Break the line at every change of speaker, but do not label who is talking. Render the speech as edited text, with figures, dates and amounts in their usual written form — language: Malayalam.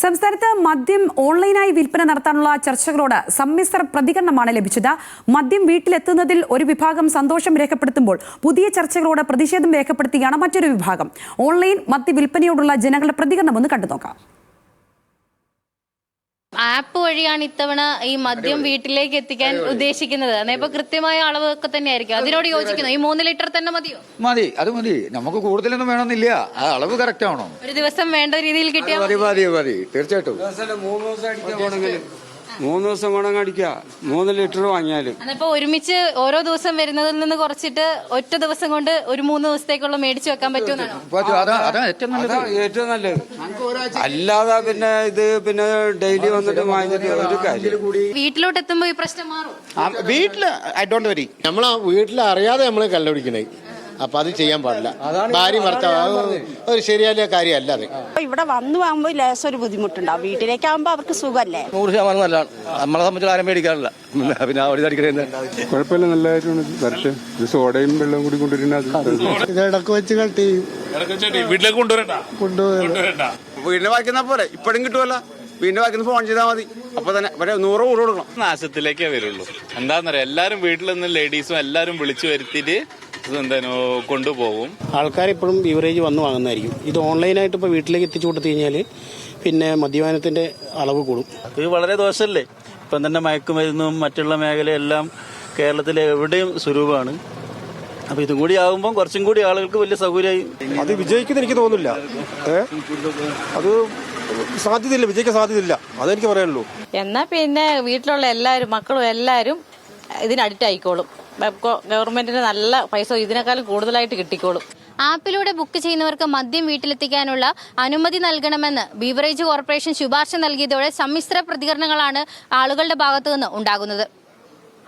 സംസ്ഥാനത്ത് മദ്യം ഓൺലൈനായി വിൽപ്പന നടത്താനുള്ള ചർച്ചകളോട് സമ്മിശ്ര പ്രതികരണമാണ് ലഭിച്ചത്. മദ്യം വീട്ടിലെത്തുന്നതിൽ ഒരു വിഭാഗം സന്തോഷം രേഖപ്പെടുത്തുമ്പോൾ പുതിയ ചർച്ചകളോട് പ്രതിഷേധം രേഖപ്പെടുത്തുകയാണ് മറ്റൊരു വിഭാഗം. ഓൺലൈൻ മദ്യ വിൽപ്പനയോടുള്ള ജനങ്ങളുടെ പ്രതികരണം ഒന്ന് കണ്ടുനോക്കാം.
ആപ്പ് വഴിയാണ് ഇത്തവണ ഈ മദ്യം വീട്ടിലേക്ക് എത്തിക്കാൻ ഉദ്ദേശിക്കുന്നത്. ഇപ്പൊ കൃത്യമായ അളവൊക്കെ തന്നെയായിരിക്കും. അതിനോട് യോജിക്കുന്നു. ഈ 3 ലിറ്റർ തന്നെ മതിയോ?
മതി, അത് മതി. നമുക്ക് കൂടുതലൊന്നും വേണമെന്നില്ല. ആ അളവ് കറക്റ്റ് ആണോ?
ഒരു ദിവസം വേണ്ട രീതിയിൽ കിട്ടിയാൽ
മതി. തീർച്ചയായിട്ടും
3 ദിവസം വേണം അടിക്കുക. 3 ലിറ്റർ വാങ്ങിയാലും
അതിപ്പോ ഒരുമിച്ച് ഓരോ ദിവസം വരുന്നതിൽ നിന്ന് കുറച്ചിട്ട് ഒറ്റ ദിവസം കൊണ്ട് ഒരു 3 ദിവസത്തേക്കുള്ള മേടിച്ചു വെക്കാൻ പറ്റുമെന്നാണോ?
ഏറ്റവും നല്ലത്. അല്ലാതെ പിന്നെ ഡെയിലി വന്നിട്ട് വാങ്ങിച്ചിട്ട് ഒരു കാര്യം.
വീട്ടിലോട്ട് എത്തുമ്പോ ഈ പ്രശ്നം മാറും.
വീട്ടില് ഐ ഡോണ്ട് വരി. നമ്മളെ വീട്ടിൽ അറിയാതെ നമ്മള് കള്ളുപിടിക്കണേ. അപ്പൊ അത് ചെയ്യാൻ പാടില്ല. ഭാര്യ ഭർത്താവ് ഒരു ശരിയായ കാര്യമല്ല അത്.
ഇവിടെ വന്നു വാങ്ങുമ്പോ ലേശം ഒരു ബുദ്ധിമുട്ടുണ്ടാവും. വീട്ടിലേക്കാവുമ്പോ അവർക്ക് സുഖല്ലേ.
100% നല്ലതാണ്. നമ്മളെ സംബന്ധിച്ച് ആരും മേടിക്കാറില്ല. പിന്നെ
കുഴപ്പമില്ല, നല്ലതായിട്ടുണ്ട്. വരട്ടെ. സോഡയും വെള്ളം കൂടി കൊണ്ടുവരുന്നത്
ഇടക്ക് വെച്ച് കട്ട്
വീട്ടിലേക്ക് കൊണ്ടുവരണ്ട.
വീടിനെ വായിക്കുന്ന പോലെ ഇപ്പഴും കിട്ടുമല്ലോ. വീടിനെ വായിക്കുന്ന ഫോൺ ചെയ്താൽ മതി. അപ്പൊ തന്നെ 100 കൂടെ കൊടുക്കണം.
നാശത്തിലേക്കേ വരുള്ളൂ. എന്താന്നറിയാം, എല്ലാരും വീട്ടിൽ നിന്ന് ലേഡീസും എല്ലാരും വിളിച്ചു വരുത്തിയിട്ട് കൊണ്ടുപോകും.
ആൾക്കാർ ഇപ്പോഴും ബീവറേജ് വന്ന് വാങ്ങുന്നതായിരിക്കും. ഇത് ഓൺലൈനായിട്ട് ഇപ്പോൾ വീട്ടിലേക്ക് എത്തിച്ചു കൊടുത്തു കഴിഞ്ഞാൽ പിന്നെ മദ്യപാനത്തിന്റെ അളവ് കൂടും.
ഇത് വളരെ ദോഷമല്ലേ? ഇപ്പം തന്നെ മയക്കുമരുന്നും മറ്റുള്ള മേഖലയെല്ലാം കേരളത്തിൽ എവിടെയും സ്വരൂപമാണ്. അപ്പൊ ഇതും കൂടി ആകുമ്പോൾ കുറച്ചും കൂടി ആളുകൾക്ക് വലിയ സൗകര്യമായി.
അത് വിജയിക്കുന്ന എനിക്ക് തോന്നുന്നില്ല. അത് സാധ്യതയില്ല, വിജയിക്കാൻ സാധ്യതയില്ല. അതെനിക്ക് പറയാനുള്ളൂ.
എന്നാ പിന്നെ വീട്ടിലുള്ള എല്ലാവരും മക്കളും എല്ലാവരും ഇതിന് അഡിക്റ്റ് ആയിക്കോളും. ഗവൺമെന്റിന് നല്ല പൈസ ഇതിനേക്കാളും കൂടുതലായിട്ട് കിട്ടിക്കോളും.
ആപ്പിലൂടെ ബുക്ക് ചെയ്യുന്നവർക്ക് മദ്യം വീട്ടിലെത്തിക്കാനുള്ള അനുമതി നൽകണമെന്ന് ബീവറേജ് കോർപ്പറേഷൻ ശുപാർശ നൽകിയതോടെ സമ്മിശ്ര പ്രതികരണങ്ങളാണ് ആളുകളുടെ ഭാഗത്തു നിന്ന് ഉണ്ടാകുന്നത്.